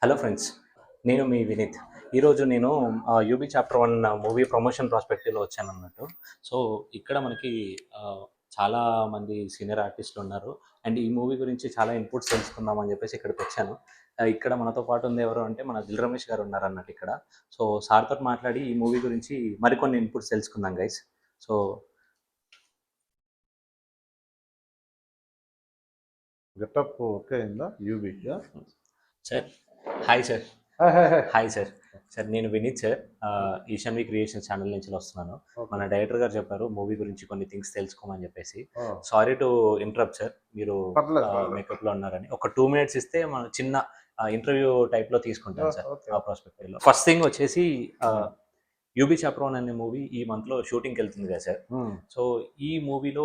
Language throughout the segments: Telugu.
హలో ఫ్రెండ్స్, నేను మీ వినీత్. ఈరోజు నేను యూబీ చాప్టర్ 1 మూవీ ప్రమోషన్ ప్రాస్పెక్టివ్‌లో వచ్చానన్నట్టు. సో, ఇక్కడ మనకి చాలా మంది సీనియర్ ఆర్టిస్టులు ఉన్నారు. అండ్ ఈ మూవీ గురించి చాలా ఇన్పుట్స్ తెలుసుకుందాం అని చెప్పేసి ఇక్కడికొచ్చాను. ఇక్కడ మనతో పాటు ఉంది ఎవరు అంటే మన దిల్ రమేష్ గారు ఉన్నారన్నట్టు ఇక్కడ. సో, సార్‌తోటి మాట్లాడి ఈ మూవీ గురించి మరికొన్ని ఇన్పుట్స్ తెలుసుకుందాం గైస్. సో గెటప్ ఓకే అయిందా UB? Sir, hi sir. Hi hi hi. Hi sir. Sir నేను Vineet sir, Ishanvi creation channel నుంచి వస్తున్నాను. మన డైరెక్టర్ గారు చెప్పారు మూవీ గురించి కొన్ని థింగ్స్ తెలుసుకోమని చెప్పేసి. సారీ టు ఇంటరప్ట్ సార్, మీరు మేకప్లో ఉన్నారని ఒక 2 మినిట్స్ ఇస్తే మన చిన్న ఇంటర్వ్యూ టైప్లో తీసుకుంటాను సార్ ఆ ప్రాస్పెక్టివ్లో. ఫస్ట్ థింగ్ వచ్చేసి యూబీ చాప్టర్ 1 అనే మూవీ ఈ మంత్లో షూటింగ్కి వెళ్తుంది కదా సార్. సో ఈ మూవీలో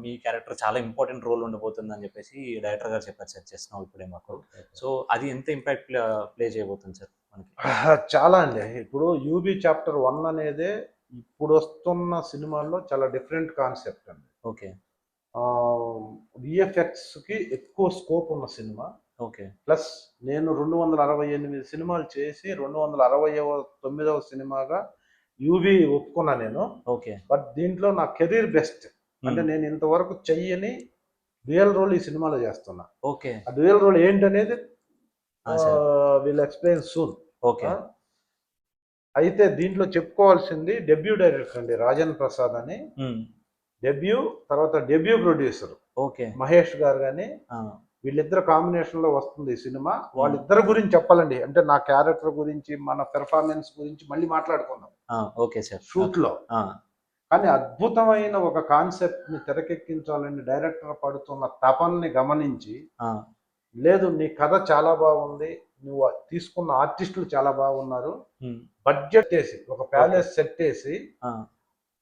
మీ క్యారెక్టర్ చాలా ఇంపార్టెంట్ రోల్ ఉండబోతుంది అని చెప్పేసి డైరెక్టర్ గారు చెప్పారు సార్ చేస్తున్నాం ఇప్పుడే మాకు. సో అది ఎంత ఇంపాక్ట్ ప్లే చేయబోతుంది సార్ మనకి? చాలా అండి. ఇప్పుడు యూబీ చాప్టర్ 1 అనేది ఇప్పుడు వస్తున్న సినిమాల్లో చాలా డిఫరెంట్ కాన్సెప్ట్ అండి. ఓకే. విఎఫ్ఎక్స్కి ఎక్కువ స్కోప్ ఉన్న సినిమా. ఓకే. ప్లస్ నేను 268 సినిమాలు చేసి 269వ సినిమాగా యూబీ ఒప్పుకున్నా నేను. ఓకే. బట్ దీంట్లో నా కెరీర్ బెస్ట్ అంటే నేను ఇంతవరకు చెయ్యని డ్యూయల్ రోల్ ఈ సినిమాలో చేస్తున్నా. ఓకే. ఆ డ్యూయల్ రోల్ ఏంటనేది విల్ ఎక్స్ప్లెయిన్ సూన్. ఓకే. అయితే దీంట్లో చెప్పుకోవాల్సింది డెబ్యూ డైరెక్టర్ అండి రాజన్ ప్రసాద్ అని. డెబ్యూ తర్వాత డెబ్యూ ప్రొడ్యూసర్ ఓకే మహేష్ గారు కానీ వీళ్ళిద్దరు కాంబినేషన్ లో వస్తుంది ఈ సినిమా. వాళ్ళిద్దరి గురించి చెప్పాలండి, అంటే నా క్యారెక్టర్ గురించి మన పెర్ఫార్మెన్స్ గురించి మళ్ళీ మాట్లాడుకుందాం ఓకే సార్ షూట్ లో. కానీ అద్భుతమైన ఒక కాన్సెప్ట్ ని తెరకెక్కించాలని డైరెక్టర్ పడుతున్న తపన్ని గమనించి, లేదు నీ కథ చాలా బాగుంది, నువ్వు తీసుకున్న ఆర్టిస్టులు చాలా బాగున్నారు, బడ్జెట్ వేసి ఒక ప్యాలెస్ సెట్ వేసి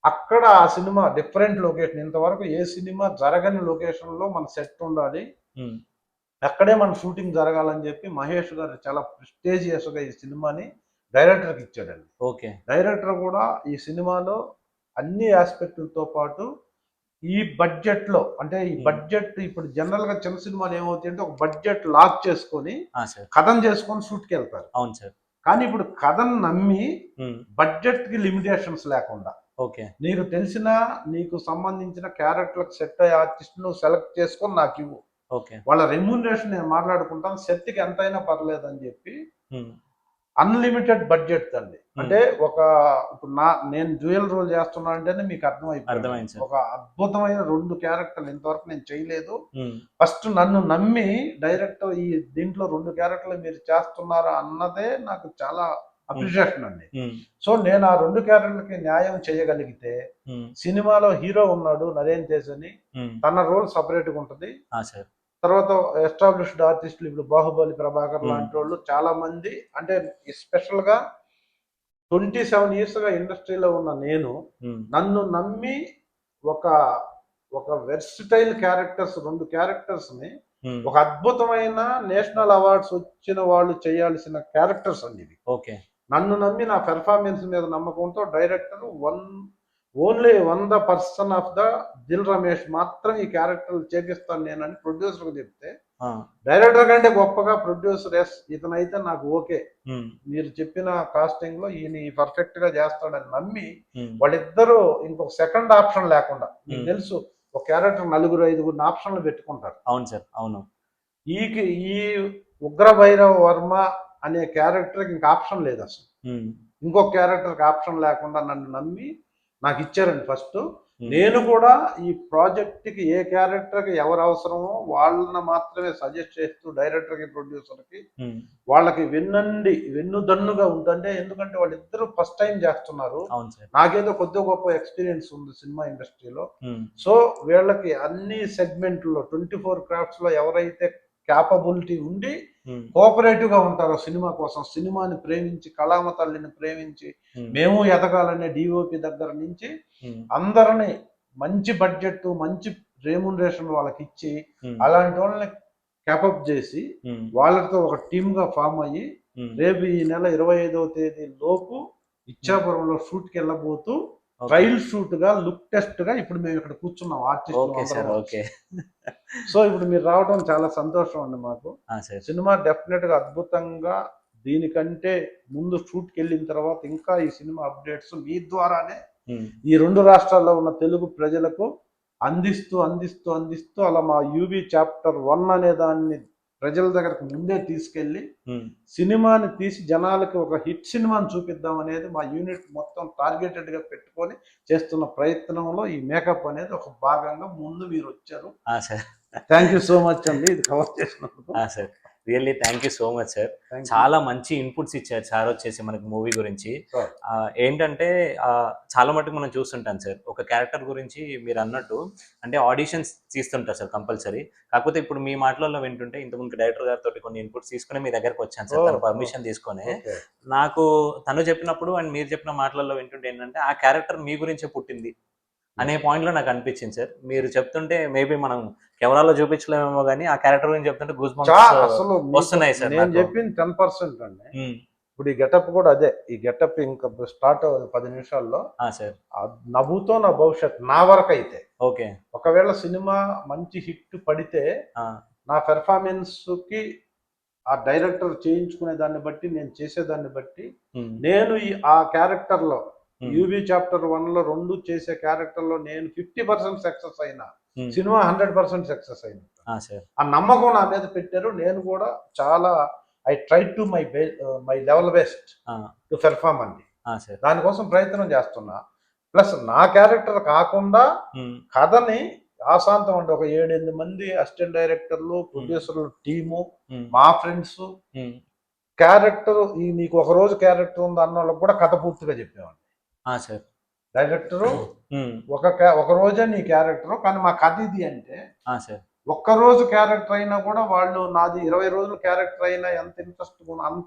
అక్కడ ఆ సినిమా డిఫరెంట్ లొకేషన్, ఇంతవరకు ఏ సినిమా జరగని లొకేషన్ లో మన సెట్ ఉండాలి, అక్కడే మన షూటింగ్ జరగాలని చెప్పి మహేష్ గారు చాలా ప్రెస్టీజియస్ గా ఈ సినిమాని డైరెక్టర్కి ఇచ్చాడండి. ఓకే. డైరెక్టర్ కూడా ఈ సినిమాలో అన్ని ఆస్పెక్టులతో పాటు ఈ బడ్జెట్ లో, అంటే ఈ బడ్జెట్ ఇప్పుడు జనరల్ గా చిన్న సినిమాలు ఏమవుతాయి అంటే ఒక బడ్జెట్ లాక్ చేసుకొని కథను చేసుకొని షూట్ కి వెళ్తారు. అవును సార్. కానీ ఇప్పుడు కథను నమ్మి బడ్జెట్ కి లిమిటేషన్స్ లేకుండా ఓకే నీకు తెలిసిన నీకు సంబంధించిన క్యారెక్టర్ సెట్ అయ్యే ఆర్టిస్ట్ నువ్వు సెలెక్ట్ చేసుకొని నాకు ఇవ్వు, వాళ్ళ రెమ్యూనరేషన్ నేను మాట్లాడుకుంటాను, సెట్ కి ఎంతైనా పర్లేదు అని చెప్పి అన్లిమిటెడ్ బడ్జెట్ అండి. అంటే ఒక ఇప్పుడు నేను డ్యూయల్ రోల్ చేస్తున్నా అంటేనే మీకు అర్థమైంది. ఒక అద్భుతమైన 2 క్యారెక్టర్లు ఇంతవరకు నేను చేయలేదు. ఫస్ట్ నన్ను నమ్మి డైరెక్టర్ ఈ దీంట్లో 2 క్యారెక్టర్లు మీరు చేస్తున్నారా అన్నదే నాకు చాలా అప్రిషియేషన్ అండి. సో నేను ఆ 2 క్యారెక్టర్లకి న్యాయం చేయగలిగితే, సినిమాలో హీరో ఉన్నాడు నరేన్ తేజ్ అని, తన రోల్ సపరేట్ గా ఉంటుంది. తర్వాత ఎస్టాబ్లిష్డ్ ఆర్టిస్టులు ఇప్పుడు బాహుబలి ప్రభాకర్ లాంటి వాళ్ళు చాలా మంది, అంటే స్పెషల్ గా 27 years గా ఇండస్ట్రీలో ఉన్న నేను, నన్ను నమ్మి ఒక ఒక వెర్సిటైల్ క్యారెక్టర్స్ 2 క్యారెక్టర్స్ ని ఒక అద్భుతమైన నేషనల్ అవార్డ్స్ వచ్చిన వాళ్ళు చేయాల్సిన క్యారెక్టర్స్ అండి ఇవి. ఓకే. నన్ను నమ్మి నా పెర్ఫార్మెన్స్ మీద నమ్మకంతో director only 100% of the Dil Ramesh మాత్రం ఈ క్యారెక్టర్ చేపిస్తాను నేనని ప్రొడ్యూసర్ చెప్తే, డైరెక్టర్ కంటే గొప్పగా ప్రొడ్యూసర్ ఎస్ ఇతనైతే నాకు ఓకే, మీరు చెప్పిన కాస్టింగ్ లో ఈయన పర్ఫెక్ట్ గా చేస్తాడని నమ్మి వాళ్ళిద్దరూ ఇంకొక సెకండ్ ఆప్షన్ లేకుండా, మీకు తెలుసు ఒక క్యారెక్టర్ 4-5 ఆప్షన్లు పెట్టుకుంటారు. అవును సార్. అవును. ఈ ఉగ్ర భైరవ వర్మ అనే క్యారెక్టర్ ఇంకా ఆప్షన్ లేదు అసలు. ఇంకొక క్యారెక్టర్కి ఆప్షన్ లేకుండా నన్ను నమ్మి నాకు ఇచ్చారండి. ఫస్ట్ నేను కూడా ఈ ప్రాజెక్ట్ కి ఏ క్యారెక్టర్ కి ఎవరు అవసరమో వాళ్ళని మాత్రమే సజెస్ట్ చేస్తూ డైరెక్టర్ కి ప్రొడ్యూసర్ కి వాళ్ళకి వెన్నుదన్నుగా ఉంటుంటే, ఎందుకంటే వాళ్ళిద్దరూ ఫస్ట్ టైం చేస్తున్నారు, నాకేదో కొద్దిగా గొప్ప ఎక్స్పీరియన్స్ ఉంది సినిమా ఇండస్ట్రీలో. సో వీళ్ళకి అన్ని సెగ్మెంట్లో 24 క్రాఫ్ట్స్ లో ఎవరైతే క్యాపబిలిటీ ఉండి కోఆపరేటివ్ గా ఉంటారో సినిమా కోసం, సినిమాని ప్రేమించి కళామ తల్లిని ప్రేమించి మేము ఎదగాలనే డిఓపి దగ్గర నుంచి అందరినీ మంచి బడ్జెట్ మంచి రెమ్యూనరేషన్ వాళ్ళకి ఇచ్చి అలాంటి వాళ్ళని క్యాపప్ చేసి వాళ్ళతో ఒక టీమ్ గా ఫామ్ అయ్యి రేపు ఈ నెల 25వ తేదీ లోపు ఇచ్చాపురంలో షూట్కి వెళ్ళబోతూ ట్రయల్ షూట్ గా లుక్ టెస్ట్ గా ఇప్పుడు మేము ఇక్కడ కూర్చున్నాం okay sir. Artist. Okay. So ఇప్పుడు మీరు రావడం చాలా సంతోషం అండి మాకు. సినిమా డెఫినెట్ గా అద్భుతంగా, దీనికంటే ముందు షూట్కి వెళ్ళిన తర్వాత ఇంకా ఈ సినిమా అప్డేట్స్ మీ ద్వారానే ఈ 2 రాష్ట్రాల్లో ఉన్న తెలుగు ప్రజలకు అందిస్తూ అందిస్తూ అందిస్తూ అలా మా యూబీ చాప్టర్ 1 అనే దాన్ని ప్రజల దగ్గరకు ముందే తీసుకెళ్లి సినిమాని తీసి జనాలకి ఒక హిట్ సినిమాని చూపిద్దాం అనేది మా యూనిట్ మొత్తం టార్గెటెడ్ గా పెట్టుకొని చేస్తున్న ప్రయత్నంలో ఈ మేకప్ అనేది ఒక భాగంగా ముందు మీరు వచ్చారు. థ్యాంక్ యూ సో మచ్ అండి ఇది కవర్ చేసినందుకు. Really thank you so much sir. చాలా మంచి ఇన్పుట్స్ ఇచ్చారు సార్ వచ్చేసి మనకి మూవీ గురించి. ఏంటంటే చాలా మటుకు మనం చూస్తుంటాం సార్, ఒక క్యారెక్టర్ గురించి మీరు అన్నట్టు అంటే ఆడిషన్స్ తీస్తుంటారు సార్ కంపల్సరీ. కాకపోతే ఇప్పుడు మీ మాటలలో వింటుంటే ఇంతకుముందు డైరెక్టర్ గారితో కొన్ని ఇన్పుట్స్ తీసుకుని మీ దగ్గరకు వచ్చాను సార్, తన పర్మిషన్ తీసుకొని. నాకు తను చెప్పినప్పుడు అండ్ మీరు చెప్పిన మాటలలో వింటుంటే ఏంటంటే ఆ క్యారెక్టర్ మీ గురించే పుట్టింది అనే పాయింట్ లో నాకు అనిపించింది సార్. మీరు చెప్తుంటే మేబీ మనం కెమెరాలో చూపించలేమేమో కానీ ఆ క్యారెక్టర్ గురించి చెప్తుంటే గూస్ బంప్స్ వస్తున్నాయి సార్. నేను చెప్పింది 10% అండి. ఇప్పుడు ఈ గెటప్ కూడా అదే. ఈ గెటప్ ఇంకా స్టార్ట్ 10 నిమిషాల్లో సార్. నవ్వుతో నా భవిష్యత్ నా వరకు అయితే. ఓకే. ఒకవేళ సినిమా మంచి హిట్ పడితే నా పెర్ఫార్మెన్స్ కి ఆ డైరెక్టర్ చేయించుకునే దాన్ని బట్టి, నేను చేసేదాన్ని బట్టి, నేను ఆ క్యారెక్టర్ లో యూబీ చాప్టర్ 1 లో 2 చేసే క్యారెక్టర్ లో నేను 50% సక్సెస్ అయినా సినిమా 100% సక్సెస్ అయినా. ఆ నమ్మకం నా మీద పెట్టారు. నేను కూడా చాలా I try to my level best to perform అండి. దానికోసం ప్రయత్నం చేస్తున్నా. ప్లస్ నా క్యారెక్టర్ కాకుండా కథని ఆశాంతం అండి ఒక 7-8 మంది అసిస్టెంట్ డైరెక్టర్లు, ప్రొడ్యూసర్లు టీము, మా ఫ్రెండ్స్ క్యారెక్టర్ నీకు ఒక రోజు క్యారెక్టర్ ఉంది అన్న వాళ్ళకి కూడా కథ పూర్తిగా చెప్పేవాడిని. డైరెక్టరు ఒక రోజే నీ క్యారెక్టర్, కానీ మా కథ ఇది అంటే ఒక్కరోజు క్యారెక్టర్ అయినా కూడా వాళ్ళు నాది 20 రోజుల క్యారెక్టర్ అయినా అంత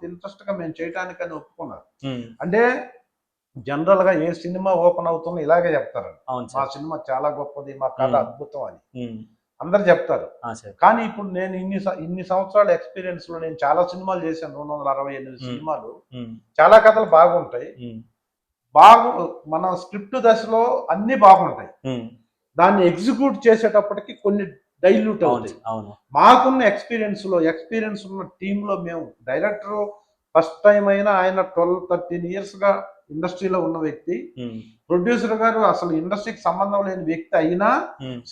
ఇంట్రెస్ట్ గా మేము చేయటానికని ఒప్పుకున్నారు. అంటే జనరల్ గా ఏ సినిమా ఓపెన్ అవుతుందో ఇలాగే చెప్తారు, మా సినిమా చాలా గొప్పది, మా కథ అద్భుతం అని అందరు చెప్తారు. కానీ ఇప్పుడు నేను ఇన్ని సంవత్సరాల ఎక్స్పీరియన్స్ లో నేను చాలా సినిమాలు చేశాను. 268 సినిమాలు, చాలా కథలు బాగుంటాయి. మన స్క్రిప్ట్ దశలో అన్ని బాగుంటాయి, దాన్ని ఎగ్జిక్యూట్ చేసేటప్పటికి కొన్ని డైల్యూట్ అవుతాయి. మాకున్న ఎక్స్పీరియన్స్ ఉన్న టీంలో మేము డైరెక్టర్ ఫస్ట్ టైం అయినా ఆయన 12-13 years గా ఇండస్ట్రీలో ఉన్న వ్యక్తి, ప్రొడ్యూసర్ గారు అసలు ఇండస్ట్రీకి సంబంధం లేని వ్యక్తి అయినా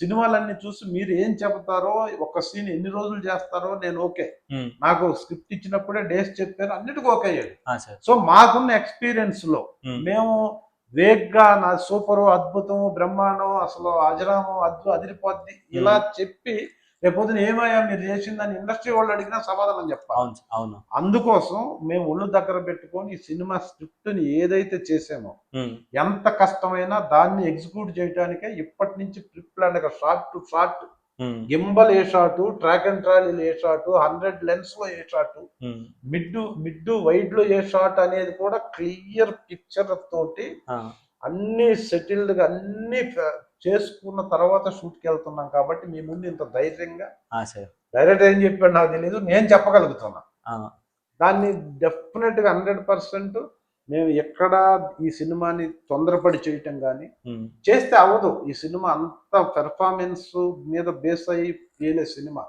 సినిమాలన్నీ చూసి మీరు ఏం చెబుతారో, ఒక సీన్ ఎన్ని రోజులు చేస్తారో నేను ఓకే, నాకు స్క్రిప్ట్ ఇచ్చినప్పుడే డేస్ చెప్పారు, అన్నిటికీ ఓకే అయ్యాడు. సో మాకున్న ఎక్స్పీరియన్స్ లో మేము వేగ్గా నా సూపరు, అద్భుతం, బ్రహ్మాండం, అసలు అజరామం, అదిరిపోద్ది ఇలా చెప్పి రేపొద్దున ఏమయ్యా మీరు చేసిందని ఇండస్ట్రీ వాళ్ళు అడిగినా సమాధానం చెప్పాలి. అందుకోసం మేము ఒళ్ళు దగ్గర పెట్టుకొని ఈ సినిమా స్క్రిప్ట్ ని ఏదైతే చేసామో ఎంత కష్టమైనా దాన్ని ఎగ్జిక్యూట్ చేయడానికే ఇప్పటి నుంచి ప్రీ ప్లాన్ గా షార్ట్ టు షార్ట్, గింబల్ ఏ షాట్, ట్రాక్ అండ్ ట్రాలీలు ఏ షాట్, 100 లెన్స్ లో ఏ షాట్, మిడ్ వైడ్ లో ఏ షాట్ అనేది కూడా క్లియర్ పిక్చర్ తోటి అన్ని సెటిల్డ్ గా అన్ని చేసుకున్న తర్వాత షూట్కి వెళ్తున్నాం. కాబట్టి మీ ముందు ఇంత ధైర్యంగా డైరెక్ట్ ఏం చెప్పాడు నాకు తెలియదు, నేను చెప్పగలుగుతున్నా. దాన్ని డెఫినెట్ గా 100% మేము ఎక్కడా ఈ సినిమాని తొందరపడి చేయటం కానీ చేస్తే అవ్వదు. ఈ సినిమా అంత పెర్ఫార్మెన్స్ మీద బేస్ అయ్యి తీయలే సినిమా.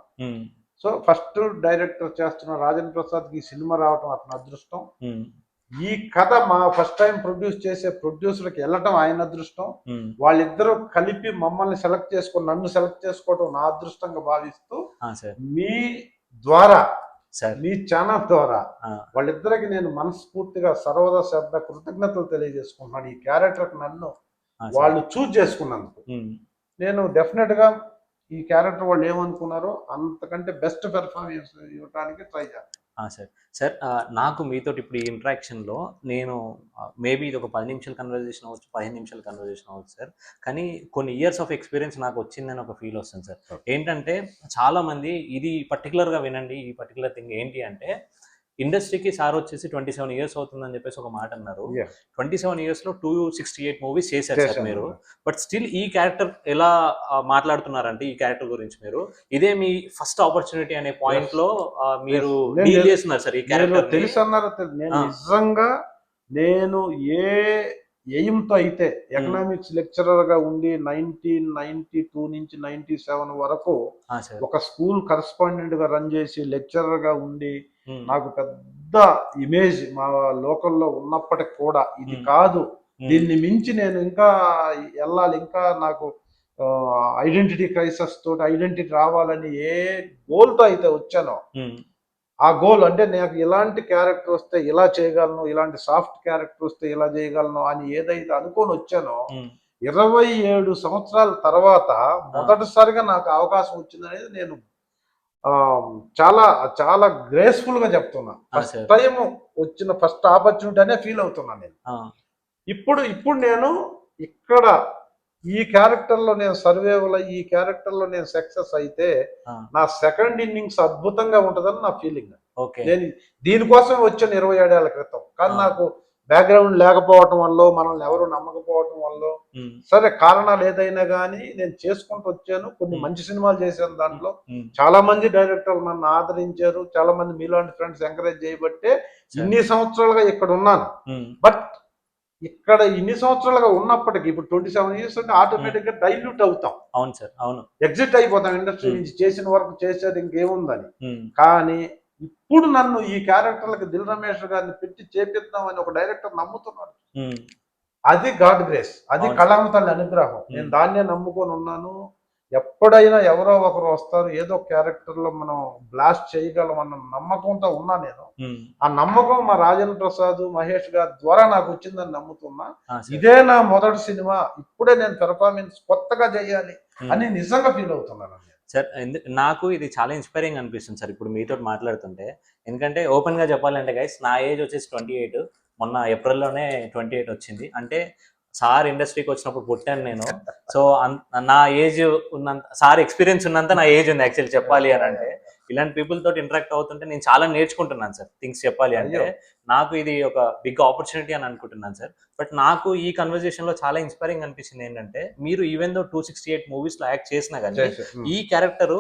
సో ఫస్ట్ డైరెక్టర్ చేస్తున్న రాజేంద్ర ప్రసాద్ కి ఈ సినిమా రావటం అతని అదృష్టం. ఈ కథ మా ఫస్ట్ టైం ప్రొడ్యూస్ చేసే ప్రొడ్యూసర్కి వెళ్ళటం ఆయన అదృష్టం. వాళ్ళిద్దరూ కలిపి మమ్మల్ని సెలెక్ట్ చేసుకొని నన్ను సెలెక్ట్ చేసుకోవడం నా అదృష్టంగా భావిస్తూ మీ ద్వారా, మీ ఛానల్ ద్వారా వాళ్ళిద్దరికి నేను మనస్ఫూర్తిగా సర్వదా శ్రద్ధ కృతజ్ఞతలు తెలియజేసుకుంటున్నాను. ఈ క్యారెక్టర్ నన్ను వాళ్ళు చూజ్ చేసుకున్నందుకు నేను డెఫినెట్ గా ఈ క్యారెక్టర్ వాళ్ళు ఏమనుకున్నారో అంతకంటే బెస్ట్ పెర్ఫార్మెన్స్ ఇవ్వడానికి ట్రై చేస్తాను. సార్ నాకు మీతో ఇప్పుడు ఈ ఇంటరాక్షన్లో నేను మేబీ ఇది ఒక 10 నిమిషాల కన్వర్జేషన్ అవ్వచ్చు, 15 నిమిషాల కన్వర్జేషన్ అవ్వచ్చు సార్, కానీ కొన్ని ఇయర్స్ ఆఫ్ ఎక్స్పీరియన్స్ నాకు వచ్చిందని ఒక ఫీల్ వస్తుంది సార్. ఏంటంటే చాలామంది ఇది పర్టికులర్గా వినండి, ఈ పర్టికులర్ థింగ్ ఏంటి అంటే ఇండస్ట్రీకి సార్ వచ్చేసి 27 years అవుతుందని చెప్పేసి ఒక మాట అన్నారు. 27 years లో 268 మూవీస్ చేశారు సార్ మీరు. బట్ స్టిల్ ఈ క్యారెక్టర్ ఎలా మాట్లాడుతున్నారంటే ఈ క్యారెక్టర్ గురించి మీరు ఇదే మీ ఫస్ట్ ఆపర్చునిటీ అనే పాయింట్ లో మీరు డీల్ చేస్తున్నారు సార్ ఈ క్యారెక్టర్. తెలుసు అన్నారు. నిజంగా నేను ఏ ఎయిమ్తో అయితే ఎకనామిక్స్ లెక్చరర్గా ఉండి 1992 నుంచి 97 వరకు ఒక స్కూల్ కరస్పాండెంట్గా రన్ చేసి లెక్చరర్గా ఉండి నాకు పెద్ద ఇమేజ్ మా లోకల్లో ఉన్నప్పటికి కూడా ఇది కాదు, దీన్ని మించి నేను ఇంకా వెళ్ళాలి, ఇంకా నాకు ఐడెంటిటీ క్రైసిస్ తోటి ఐడెంటిటీ రావాలని ఏ గోల్తో అయితే వచ్చానో, ఆ గోల్ అంటే నాకు ఇలాంటి క్యారెక్టర్ వస్తే ఇలా చేయగలను, ఇలాంటి సాఫ్ట్ క్యారెక్టర్ వస్తే ఇలా చేయగలను అని ఏదైతే అనుకొని వచ్చానో 27 సంవత్సరాల తర్వాత మొదటిసారిగా నాకు అవకాశం వచ్చిందనేది నేను చాలా చాలా గ్రేస్ఫుల్ గా చెప్తున్నా. ఫస్ట్ టైం వచ్చిన ఫస్ట్ ఆపర్చునిటీ అనే ఫీల్ అవుతున్నా నేను. ఇప్పుడు నేను ఇక్కడ ఈ క్యారెక్టర్ లో నేను సర్వేవల్ ఈ క్యారెక్టర్ లో నేను సక్సెస్ అయితే నా సెకండ్ ఇన్నింగ్స్ అద్భుతంగా ఉంటదని నా ఫీలింగ్. నేను దీనికోసం వచ్చాను 27 ఏళ్ల క్రితం, కానీ నాకు బ్యాక్గ్రౌండ్ లేకపోవటం వల్ల, మనల్ని ఎవరు నమ్మకపోవటం వల్ల, సరే కారణాలు ఏదైనా కానీ నేను చేసుకుంటూ వచ్చాను. కొన్ని మంచి సినిమాలు చేశాను, దాంట్లో చాలా మంది డైరెక్టర్లు నన్ను ఆదరించారు, చాలా మంది మీలాంటి ఫ్రెండ్స్ ఎంకరేజ్ చేయబట్టే ఇన్ని సంవత్సరాలుగా ఇక్కడ ఉన్నాను. బట్ ఇక్కడ ఇన్ని సంవత్సరాలుగా ఉన్నప్పటికీ ఇప్పుడు 27 years అంటే ఆటోమేటిక్ గా డైల్యూట్ అవుతాం. అవును సార్, అవును, ఎగ్జిట్ అయిపోతాం ఇండస్ట్రీ నుంచి. చేసిన వర్క్ చేసేది ఇంకేముందని. కానీ ఇప్పుడు నన్ను ఈ క్యారెక్టర్లకి దిల్ రమేష్ గారిని పెట్టి చేపిద్దామని ఒక డైరెక్టర్ నమ్ముతున్నాడు. అది గాడ్ గ్రేస్, అది కళామ తల్లి అనుగ్రహం. నేను దాన్నే నమ్ముకొని ఉన్నాను. ఎప్పుడైనా ఎవరో ఒకరు వస్తారు, ఏదో క్యారెక్టర్ లో మనం బ్లాస్ట్ చేయగలం అన్న నమ్మకంతో ఉన్నా నేను. ఆ నమ్మకం మా రాజేంద్ర ప్రసాద్, మహేష్ గారి ద్వారా నాకు వచ్చిందని నమ్ముతున్నా. ఇదే నా మొదటి సినిమా, ఇప్పుడే నేను పెర్ఫార్మెన్స్ కొత్తగా చేయాలి అని నిజంగా ఫీల్ అవుతున్నాను సార్. నాకు ఇది చాలా ఇన్స్పైరింగ్ అనిపిస్తుంది సార్ ఇప్పుడు మీతో మాట్లాడుతుంటే. ఎందుకంటే ఓపెన్ గా చెప్పాలంటే గైస్, నా ఏజ్ వచ్చేసి 28, మొన్న ఏప్రిల్లోనే 28 వచ్చింది. అంటే సార్ ఇండస్ట్రీకి వచ్చినప్పుడు పుట్టాను నేను. సో నా ఏజ్ ఉన్నంత, సార్ ఎక్స్పీరియన్స్ ఉన్నంత నా ఏజ్ ఉంది యాక్చువల్లీ చెప్పాలి అని అంటే. ఇలాంటి పీపుల్ తోటి ఇంటరాక్ట్ అవుతుంటే నేను చాలా నేర్చుకుంటున్నాను సార్ థింగ్స్ చెప్పాలి అంటే. నాకు ఇది ఒక బిగ్ ఆపర్చునిటీ అని అనుకుంటున్నాను సార్. బట్ నాకు ఈ కన్వర్జేషన్ లో చాలా ఇన్స్పైరింగ్ అనిపించింది ఏంటంటే, మీరు ఈవెన్ దో 268 మూవీస్ లో యాక్ట్ చేసినా కానీ ఈ క్యారెక్టర్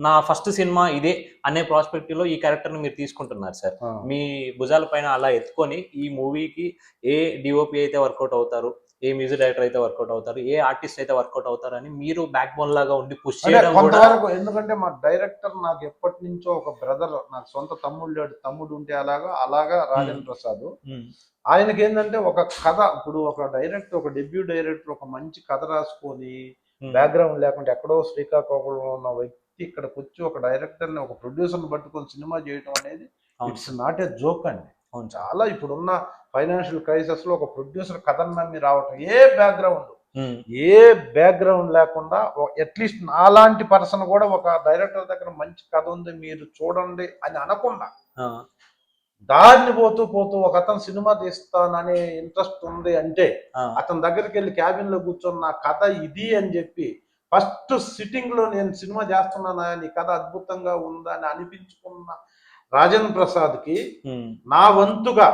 నా ఫస్ట్ సినిమా ఇదే అనే ప్రాస్పెక్టివ్ లో ఈ క్యారెక్టర్ ని మీరు తీసుకుంటున్నారు సార్. మీ భుజాల పైన అలా ఎత్తుకొని ఈ మూవీకి ఏ డిఓపి అయితే వర్కౌట్ అవుతారు, ఏ మ్యూజిక్ డైరెక్టర్ అయితే వర్కౌట్ అవుతారు, ఏ ఆర్టిస్ట్ అయితే వర్కౌట్ అవుతారు అని మీరు బ్యాక్ బోన్ లాగా ఉండి పుష్ చేయడం కూడా. ఎందుకంటే మా డైరెక్టర్ నాకు ఎప్పటి నుంచో ఒక బ్రదర్, నాకు సొంత తమ్ముడు ఉంటే అలాగా రాజేంద్ర ప్రసాద్. ఆయనకి ఏంటంటే ఒక కథ, ఇప్పుడు ఒక డైరెక్టర్, ఒక డెబ్యూ డైరెక్టర్ ఒక మంచి కథ రాసుకొని బ్యాక్గ్రౌండ్ లేకుండా ఎక్కడో శ్రీకాకుళంలో ఉన్న వ్యక్తి ఇక్కడికి వచ్చి ఒక డైరెక్టర్ ని, ఒక ప్రొడ్యూసర్ ని పట్టుకొని సినిమా చేయడం అనేది ఇట్స్ నాట్ ఏ జోక్ అండి. చాలా ఇప్పుడున్న ఫైనాన్షియల్ క్రైసిస్ లో ఒక ప్రొడ్యూసర్ కథను నమ్మి రావటం, ఏ బ్యాక్గ్రౌండ్ లేకుండా, అట్లీస్ట్ నాలాంటి పర్సన్ కూడా ఒక డైరెక్టర్ దగ్గర మంచి కథ ఉంది మీరు చూడండి అని అనకుండా దారిని పోతూ ఒక అతను సినిమా తీస్తాననే ఇంట్రెస్ట్ ఉంది అంటే అతని దగ్గరికి వెళ్ళి క్యాబిన్ లో కూర్చొని నా కథ ఇది అని చెప్పి ఫస్ట్ సిట్టింగ్ లో నేను సినిమా చేస్తున్నానా, నీ కథ అద్భుతంగా ఉందా అని అనిపించుకున్న రాజేంద్ర ప్రసాద్ కి నా వంతుగా,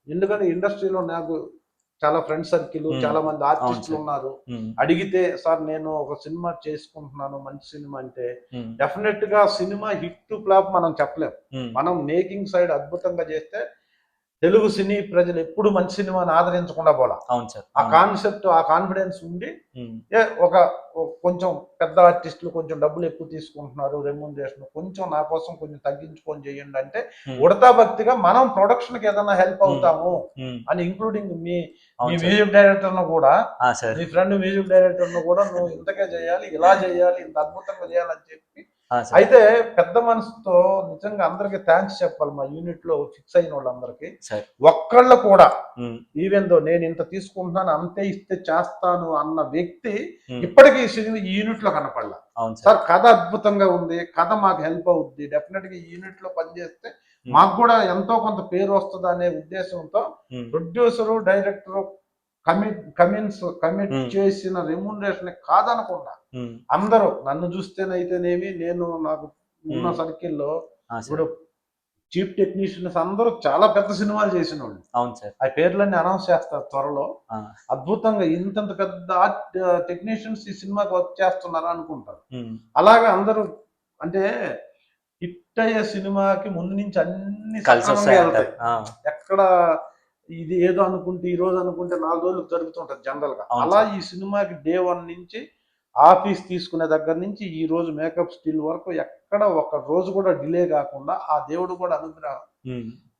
ఎందుకంటే ఇండస్ట్రీలో నాకు చాలా ఫ్రెండ్ సర్కిల్, చాలా మంది ఆర్టిస్టులు ఉన్నారు. అడిగితే సార్ నేను ఒక సినిమా చేసుకుంటున్నాను మంచి సినిమా అంటే, డెఫినెట్ గా సినిమా హిట్ ఫ్లాప్ మనం చెప్పలేం. మనం మేకింగ్ సైడ్ అద్భుతంగా చేస్తే తెలుగు సినీ ప్రజలు ఎప్పుడు మంచి సినిమాని ఆదరించకుండా పోలా. ఆ కాన్సెప్ట్, ఆ కాన్ఫిడెన్స్ ఉండి ఒక కొంచెం పెద్ద ఆర్టిస్టులు కొంచెం డబ్బులు ఎక్కువ తీసుకుంటున్నారు, రెమ్యూనరేషన్ కొంచెం నా కోసం కొంచెం తగ్గించుకొని చేయండి అంటే ఉడతా భక్తిగా మనం ప్రొడక్షన్ కి ఏదైనా హెల్ప్ అవుతాము అని, ఇంక్లూడింగ్ మీ మ్యూజిక్ డైరెక్టర్ ను కూడా, మీ ఫ్రెండ్ మ్యూజిక్ డైరెక్టర్ ను కూడా నువ్వు ఇంతకే చేయాలి, ఇలా చేయాలి, ఇంత అద్భుతంగా చేయాలని చెప్పి. అయితే పెద్ద మనసుతో నిజంగా అందరికి థ్యాంక్స్ చెప్పాలి. మా యూనిట్ లో ఫిక్స్ అయిన వాళ్ళందరికీ ఒక్కళ్ళు కూడా ఈవెన్ దో నేను ఇంత తీసుకుంటున్నాను అంతే ఇస్తే చేస్తాను అన్న వ్యక్తి ఇప్పటికీ ఈ యూనిట్ లో కనపడలా. సార్ కథ అద్భుతంగా ఉంది, కథ మాకు హెల్ప్ అవుద్ది, డెఫినెట్ గా ఈ యూనిట్ లో పనిచేస్తే మాకు కూడా ఎంతో కొంత పేరు వస్తుంది అనే ఉద్దేశంతో ప్రొడ్యూసరు, డైరెక్టరు కమిట్ చేసిన రెమ్యూనరేషన్ కాదనకుండా అందరూ నన్ను చూస్తేనైతేనేమి, నేను నాకు ఉన్న సర్కిల్లో ఇప్పుడు చీఫ్ టెక్నీషియన్స్ అందరూ చాలా పెద్ద సినిమాలు చేసిన వాళ్ళు. ఆ పేర్లన్నీ అనౌన్స్ చేస్తారు త్వరలో. అద్భుతంగా ఇంత పెద్ద టెక్నీషియన్స్ ఈ సినిమాకి వర్క్ చేస్తున్నారు అనుకుంటారు. అలాగే అందరూ అంటే హిట్ అయ్యే సినిమాకి ముందు నుంచి అన్ని సక్రమంగా వెళ్తాయి. ఎక్కడ ఇది ఏదో అనుకుంటే ఈ రోజు అనుకుంటే 4 రోజులకు జరుగుతుంటది జనరల్ గా. అవును అలా సార్. ఈ సినిమాకి డే 1 నుంచి ఆఫీస్ తీసుకునే దగ్గర నుంచి ఈ రోజు మేకప్ స్టిల్ వరకు ఎక్కడ ఒక రోజు కూడా డిలే కాకుండా ఆ దేవుడు కూడా అనుగ్రహం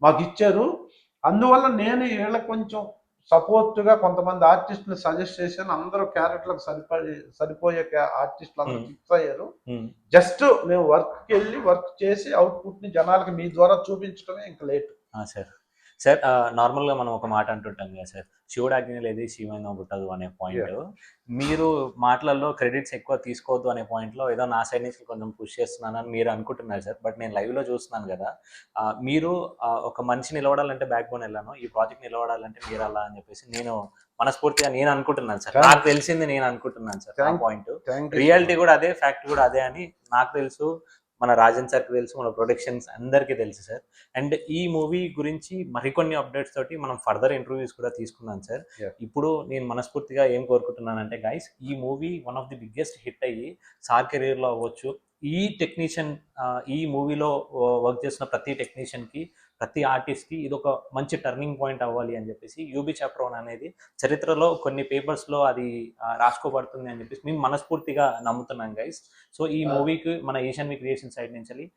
మాకు ఇచ్చారు. అందువల్ల నేను వీళ్ళకి కొంచెం సపోర్ట్ గా కొంతమంది ఆర్టిస్టులు సజెస్ట్ చేశాను. అందరూ క్యారెక్టర్లకు సరిపోయే ఆర్టిస్టులు అందరూ ఫిక్స్ అయ్యారు. జస్ట్ మేము వర్క్కి వెళ్ళి వర్క్ చేసి అవుట్పుట్ ని జనాలకి మీ ద్వారా చూపించడమే ఇంకా లేట్. సార్ సార్ నార్మల్గా మనం ఒక మాట అంటుంటాం కదా సార్, శివుడు ఆజ్ఞ లేదు శివైన పుట్టదు అనే పాయింట్. మీరు మాటలలో క్రెడిట్స్ ఎక్కువ తీసుకోవద్దు అనే పాయింట్లో ఏదో నా సైడ్ నుంచి కొంచెం పుష్ చేస్తున్నానని మీరు అనుకుంటున్నారు సార్. బట్ నేను లైవ్లో చూస్తున్నాను కదా, మీరు ఒక మనిషి నిలబడాలంటే బ్యాక్ బోన్ వెళ్ళాను, ఈ ప్రాజెక్ట్ నిలబడాలంటే మీరు అలా అని చెప్పేసి నేను మనస్ఫూర్తిగా నేను అనుకుంటున్నాను సార్. నాకు తెలిసింది నేను అనుకుంటున్నాను సార్. ఆ పాయింట్ రియాలిటీ కూడా అదే, ఫ్యాక్ట్ కూడా అదే అని నాకు తెలుసు, మన రాజన్ సార్కి తెలుసు, మన ప్రొడక్షన్స్ అందరికీ తెలుసు సార్. అండ్ ఈ మూవీ గురించి మరికొన్ని అప్డేట్స్ తోటి మనం ఫర్దర్ ఇంటర్వ్యూస్ కూడా తీసుకున్నాం సార్. ఇప్పుడు నేను మనస్ఫూర్తిగా ఏం కోరుకుంటున్నానంటే గైస్, ఈ movie one of the biggest hit అయ్యి సార్ కెరీర్లో అవ్వచ్చు. ఈ టెక్నీషియన్, ఈ మూవీలో వర్క్ చేసిన ప్రతి టెక్నీషియన్కి, ప్రతి ఆర్టిస్ట్కి ఇది ఒక మంచి టర్నింగ్ పాయింట్ అవ్వాలి అని చెప్పేసి యూబీ చాప్రోన్ అనేది చరిత్రలో కొన్ని పేపర్స్లో అది రాసుకోబడుతుంది అని చెప్పేసి మేము మనస్ఫూర్తిగా నమ్ముతున్నాం గైస్. సో ఈ మూవీకి మన ఈశాన్వి క్రియేషన్ సైడ్ నుంచి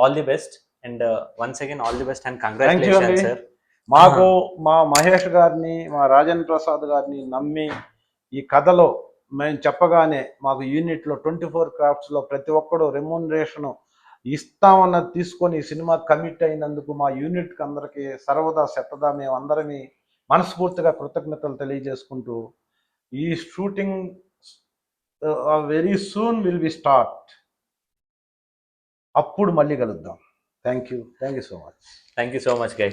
all the best. And once again all the best and congratulation sir. మాకు మా మహేష్ గారిని, మా రాజన్ ప్రసాద్ గారిని నమ్మి ఈ కథలో మేము చెప్పగానే మాకు యూనిట్లో 24 క్రాఫ్ట్స్లో ప్రతి ఒక్కడు రెమ్యూనరేషన్ ఇస్తామన్నది తీసుకొని ఈ సినిమా కమిట్ అయినందుకు మా యూనిట్కి అందరికీ సర్వదా శతదా మేము అందరినీ మనస్ఫూర్తిగా కృతజ్ఞతలు తెలియజేసుకుంటూ, ఈ shooting very soon will be start. అప్పుడు మళ్ళీ కలుద్దాం. Thank you so much. Thank you so much guys.